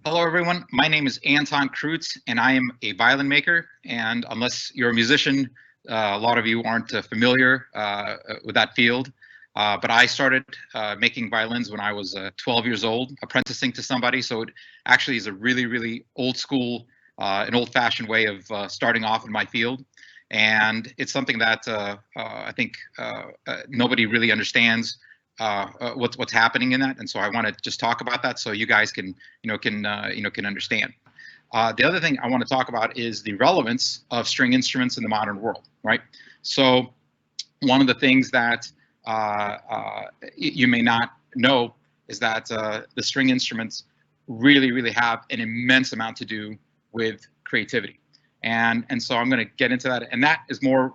Hello, everyone. My name is Anton Krutz, and I am a violin maker. And unless you're a musician, a lot of you aren't familiar with that field. But I started making violins when I was 12 years old, apprenticing to somebody. So it actually is a really, really old school, an old-fashioned way of starting off in my field. And it's something that I think nobody really understands what's happening in that, and so I want to just talk about that so you guys can can understand. The other thing I want to talk about is the relevance of string instruments in the modern world, right? So one of the things that you may not know is that the string instruments really have an immense amount to do with creativity, and so I'm going to get into that, and that is more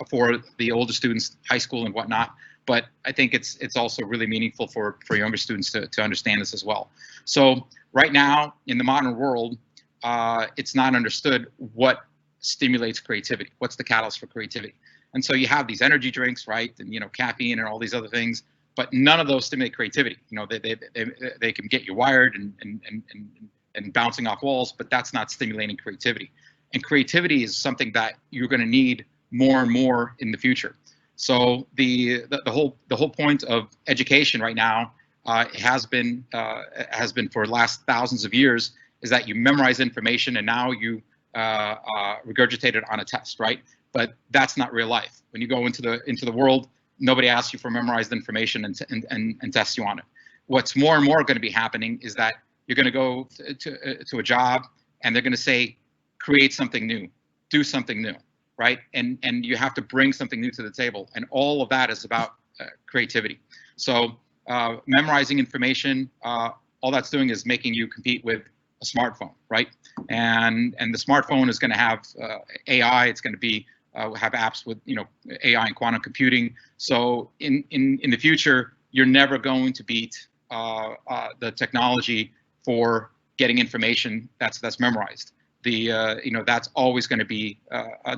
for the older students, high school and whatnot. But I think it's also really meaningful for younger students to understand this as well. So right now in the modern world, it's not understood what stimulates creativity. What's the catalyst for creativity? And so you have these energy drinks, right? And caffeine and all these other things, but none of those stimulate creativity. They can get you wired and bouncing off walls, but that's not stimulating creativity. And creativity is something that you're going to need more and more in the future. So the whole point of education right now has been for the last thousands of years is that you memorize information and now you regurgitate it on a test, right? But that's not real life. When you go into the world, nobody asks you for memorized information and tests you on it. What's more and more going to be happening is that you're going to go to a job and they're going to say, create something new, do something new. Right, and you have to bring something new to the table, and all of that is about creativity. So memorizing information, all that's doing is making you compete with a smartphone, right? And the smartphone is going to have AI. It's going to be have apps with AI and quantum computing. So in the future, you're never going to beat the technology for getting information that's memorized. That's always going to be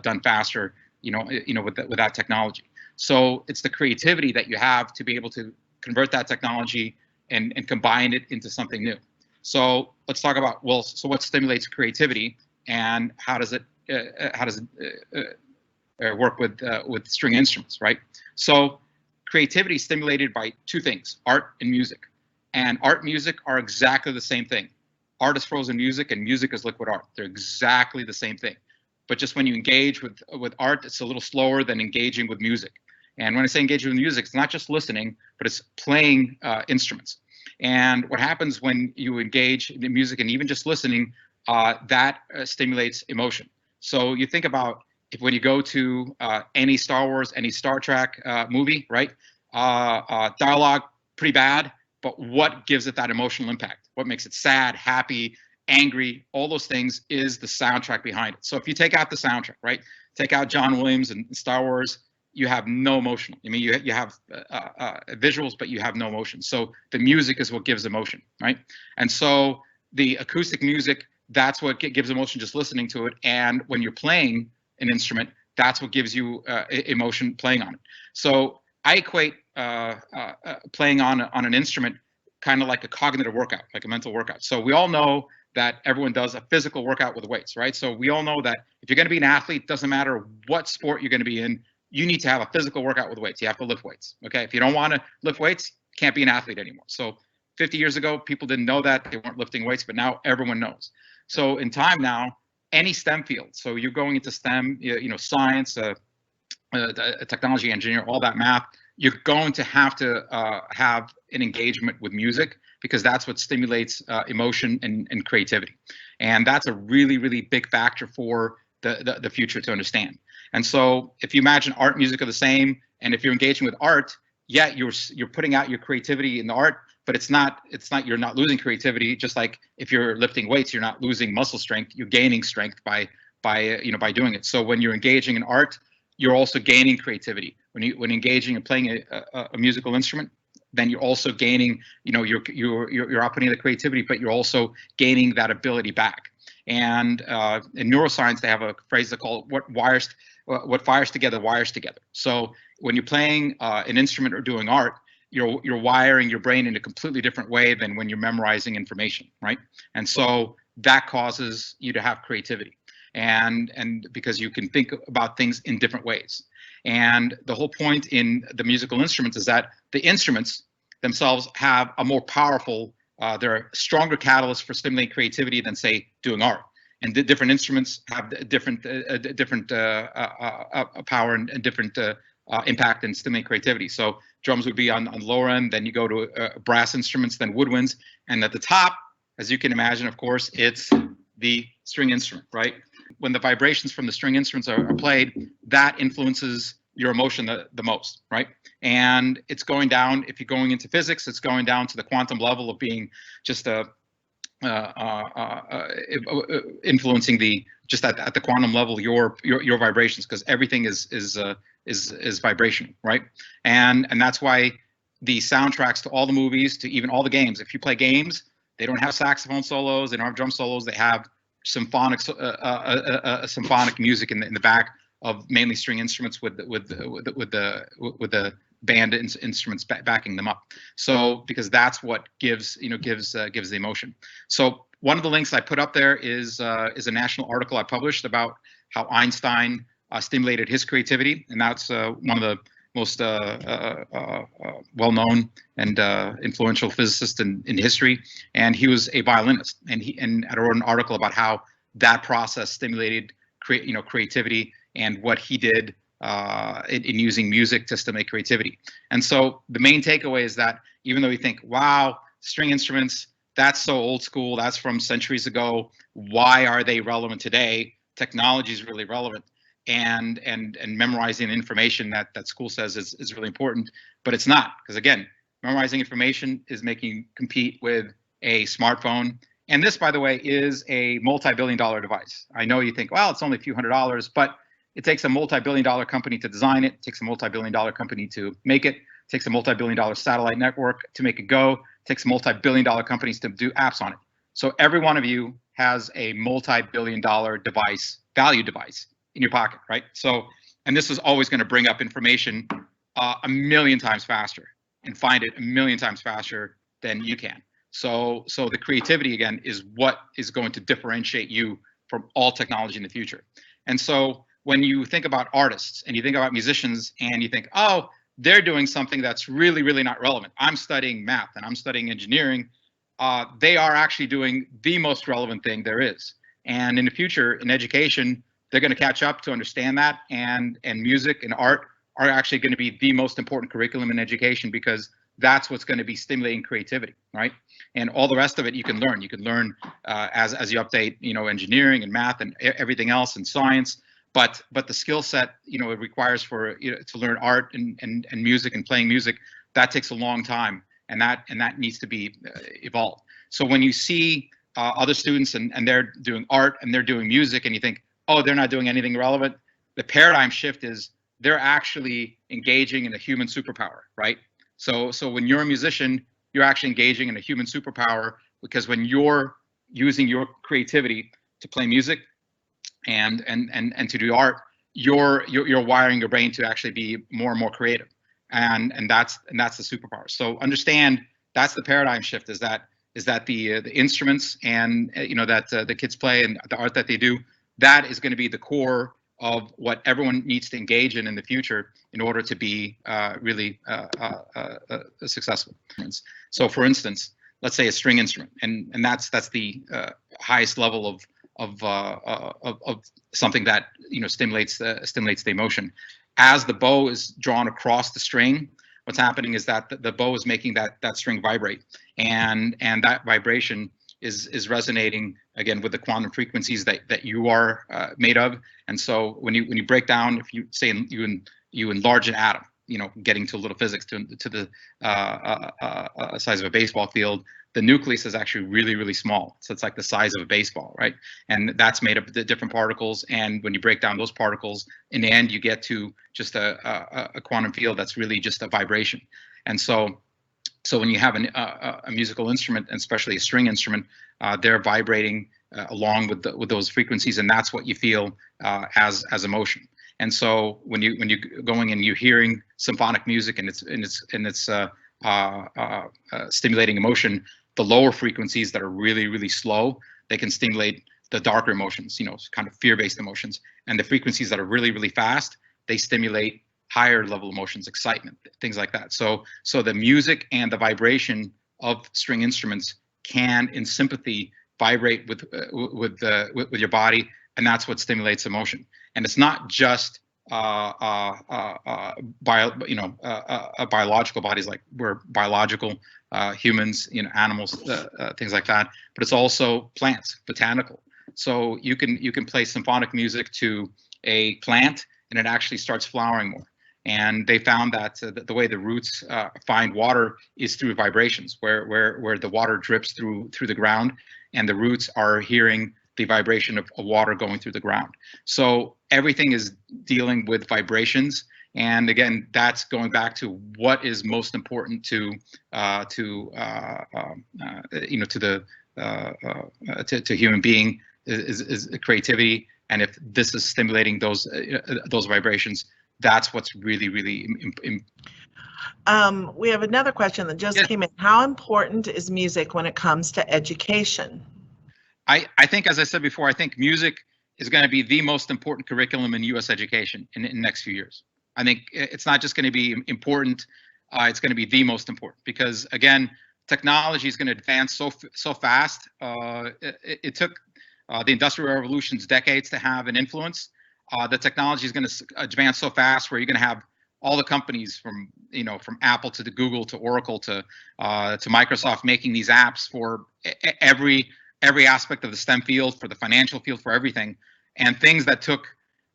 done faster, with that technology. So it's the creativity that you have to be able to convert that technology and combine it into something new. So let's talk about, so what stimulates creativity and how does it work with string instruments, right? So creativity is stimulated by two things: art and music. And art and music are exactly the same thing. Art is frozen music and music is liquid art. They're exactly the same thing. But just when you engage with art, it's a little slower than engaging with music. And when I say engaging with music, it's not just listening, but it's playing instruments. And what happens when you engage in music and even just listening, that stimulates emotion. So you think about when you go to any Star Wars, any Star Trek movie, right? Dialogue, pretty bad. But what gives it that emotional impact? What makes it sad, happy, angry, all those things is the soundtrack behind it. So if you take out the soundtrack, right, take out John Williams and Star Wars, you have no emotion. I mean, you have visuals, but you have no emotion. So the music is what gives emotion, right? And so the acoustic music, that's what gives emotion just listening to it. And when you're playing an instrument, that's what gives you emotion playing on it. So I equate playing on an instrument kind of like a cognitive workout, like a mental workout. So we all know that everyone does a physical workout with weights, right? So we all know that if you're going to be an athlete, doesn't matter what sport you're going to be in, you need to have a physical workout with weights. You have to lift weights, okay? If you don't want to lift weights, you can't be an athlete anymore. So 50 years ago, people didn't know that. They weren't lifting weights, but now everyone knows. So in time now, any STEM field, so you're going into STEM, science, technology, engineer, all that math, you're going to have an engagement with music because that's what stimulates emotion and creativity. And that's a really big factor for the future to understand. And so if you imagine art and music are the same, and if you're engaging with art, yeah, you're putting out your creativity in the art, but it's not you're not losing creativity. Just like if you're lifting weights, you're not losing muscle strength, you're gaining strength by doing it. So when you're engaging in art, you're also gaining creativity. When engaging and playing a musical instrument, then you're also gaining, you're outputting the creativity, but you're also gaining that ability back. And in neuroscience, they have a phrase they call what fires together wires together. So when you're playing an instrument or doing art, you're wiring your brain in a completely different way than when you're memorizing information, right? And so that causes you to have creativity, and because you can think about things in different ways. And the whole point in the musical instruments is that the instruments themselves have a more powerful, they're a stronger catalyst for stimulating creativity than, say, doing art. And the different instruments have different power and different impact and stimulate creativity. So drums would be on lower end, then you go to brass instruments, then woodwinds, and at the top, as you can imagine, of course, it's the string instrument, right? When the vibrations from the string instruments are played, that influences your emotion the most, right? And it's going down, if you're going into physics, it's going down to the quantum level of being just influencing the just at the quantum level your vibrations, because everything is vibration, right? And that's why the soundtracks to all the movies, to even all the games, if you play games, they don't have saxophone solos, they don't have drum solos, they have symphonic music in the back of mainly string instruments with the band instruments backing them up. So because that's what gives the emotion. So one of the links I put up there is a national article I published about how Einstein stimulated his creativity, and that's one of the most well-known and influential physicists in history. And he was a violinist, and I wrote an article about how that process stimulated creativity and what he did in using music to stimulate creativity. And so the main takeaway is that even though you think, wow, string instruments, that's so old school, that's from centuries ago, why are they relevant today? Technology is really relevant, and memorizing information that school says is really important, but it's not, because again, memorizing information is making you compete with a smartphone. And this, by the way, is a multi-billion-dollar device. I know you think, well, it's only a few $100s, but it takes a multi-billion-dollar company to design it. It takes a multi-billion-dollar company to make it. It takes a multi-billion-dollar satellite network to make it go. It takes multi-billion-dollar companies to do apps on it. So every one of you has a multi-billion-dollar device, value device in your pocket, right? So, and this is always going to bring up information a million times faster and find it a million times faster than you can. So the creativity, again, is what is going to differentiate you from all technology in the future. And so when you think about artists and you think about musicians and you think, oh, they're doing something that's really, really not relevant. I'm studying math and I'm studying engineering. They are actually doing the most relevant thing there is. And in the future, in education, they're going to catch up to understand that, and music and art are actually going to be the most important curriculum in education, because that's what's going to be stimulating creativity, right? And all the rest of it you can learn. You can learn as you update, engineering and math and everything else and science. But the skill set, it requires for to learn art and music and playing music, that takes a long time, and that needs to be evolved. So when you see other students and they're doing art and they're doing music, and you think, oh, they're not doing anything relevant, the paradigm shift is they're actually engaging in a human superpower, right? So when you're a musician, you're actually engaging in a human superpower, because when you're using your creativity to play music and to do art, you're wiring your brain to actually be more and more creative, and that's the superpower. So understand that's the paradigm shift, is that the instruments and that the kids play and the art that they do, that is going to be the core of what everyone needs to engage in the future in order to be really successful. So for instance, let's say a string instrument, and that's the highest level of something that stimulates the emotion. As the bow is drawn across the string, what's happening is that the bow is making that string vibrate, and that vibration is resonating again with the quantum frequencies that you are made of. And so when you break down, if you say you enlarge an atom, getting to a little physics, to the size of a baseball field, the nucleus is actually really, really small. So it's like the size of a baseball, right? And that's made up of the different particles. And when you break down those particles, in the end, you get to just a quantum field that's really just a vibration. And so when you have a musical instrument, and especially a string instrument, they're vibrating along with those frequencies, and that's what you feel as emotion. And so when you're going and you're hearing symphonic music, and it's stimulating emotion, the lower frequencies that are really, really slow, they can stimulate the darker emotions, kind of fear-based emotions. And the frequencies that are really, really fast, they stimulate higher level emotions, excitement, things like that. So the music and the vibration of string instruments can, in sympathy, vibrate with your body, and that's what stimulates emotion. And it's not just biological bodies, like we're biological humans, animals, things like that. But it's also plants, botanical. So you can play symphonic music to a plant, and it actually starts flowering more. And they found that the way the roots find water is through vibrations, where the water drips through the ground, and the roots are hearing the vibration of water going through the ground. So everything is dealing with vibrations. And again, that's going back to what is most important to human being is creativity. And if this is stimulating those vibrations, that's what's really, really we have another question that just came in. How important is music when it comes to education? I think, as I said before, I think music is going to be the most important curriculum in U.S. education in the next few years. I think it's not just going to be important, it's going to be the most important, because again, technology is going to advance so fast. It took the Industrial Revolution's decades to have an influence. The technology is going to advance so fast, where you're going to have all the companies from Apple to Google to Oracle to Microsoft making these apps for every aspect of the STEM field, for the financial field, for everything. And things that took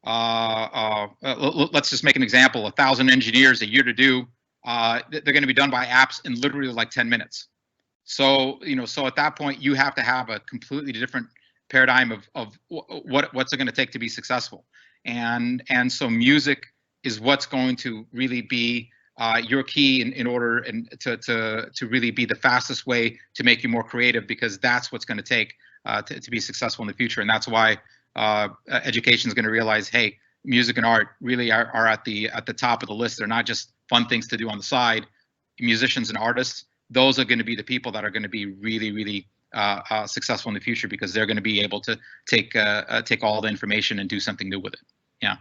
let's just make an example, 1,000 engineers a year to do, they're going to be done by apps in literally like 10 minutes. So so at that point, you have to have a completely different paradigm of what's it going to take to be successful. And so music is what's going to really be your key in order to really be the fastest way to make you more creative, because that's what's going to take to be successful in the future. And that's why education is going to realize, hey, music and art really are at the top of the list. They're not just fun things to do on the side. Musicians and artists, those are going to be the people that are going to be really, really successful in the future, because they're going to be able to take all the information and do something new with it. Yeah.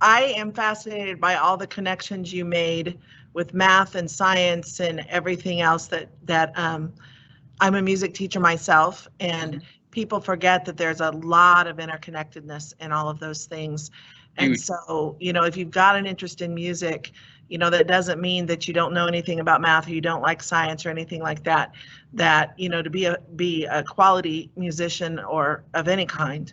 I am fascinated by all the connections you made with math and science and everything else that I'm a music teacher myself, and people forget that there's a lot of interconnectedness in all of those things. And so, if you've got an interest in music, that doesn't mean that you don't know anything about math, or you don't like science or anything like that. That, to be a quality musician or of any kind,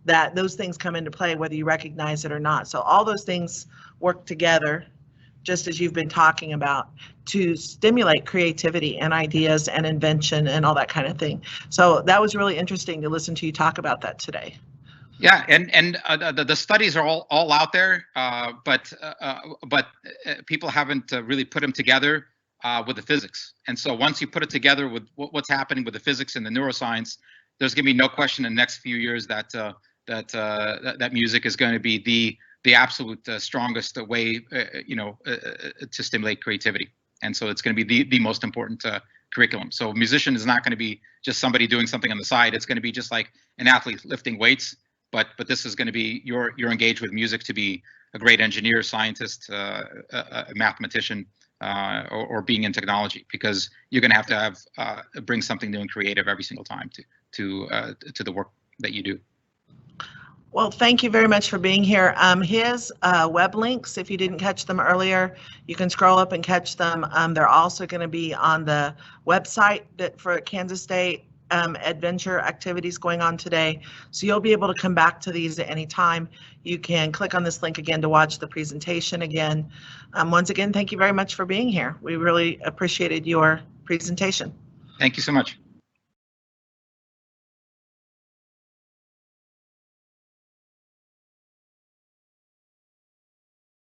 that those things come into play whether you recognize it or not. So all those things work together, just as you've been talking about, to stimulate creativity and ideas and invention and all that kind of thing. So that was really interesting to listen to you talk about that today. Yeah, and the studies are all out there, but people haven't really put them together with the physics. And so once you put it together with what's happening with the physics and the neuroscience, there's going to be no question in the next few years that music is going to be the absolute strongest way to stimulate creativity. And so it's going to be the most important curriculum. So a musician is not going to be just somebody doing something on the side. It's going to be just like an athlete lifting weights. But this is going to be you're engaged with music to be a great engineer, scientist, a mathematician, or being in technology, because you're going to have bring something new and creative every single time to the work that you do. Well, thank you very much for being here. His web links, if you didn't catch them earlier, you can scroll up and catch them. They're also going to be on the website for Kansas State adventure activities going on today. So you'll be able to come back to these at any time. You can click on this link again to watch the presentation again. Once again, thank you very much for being here. We really appreciated your presentation. Thank you so much.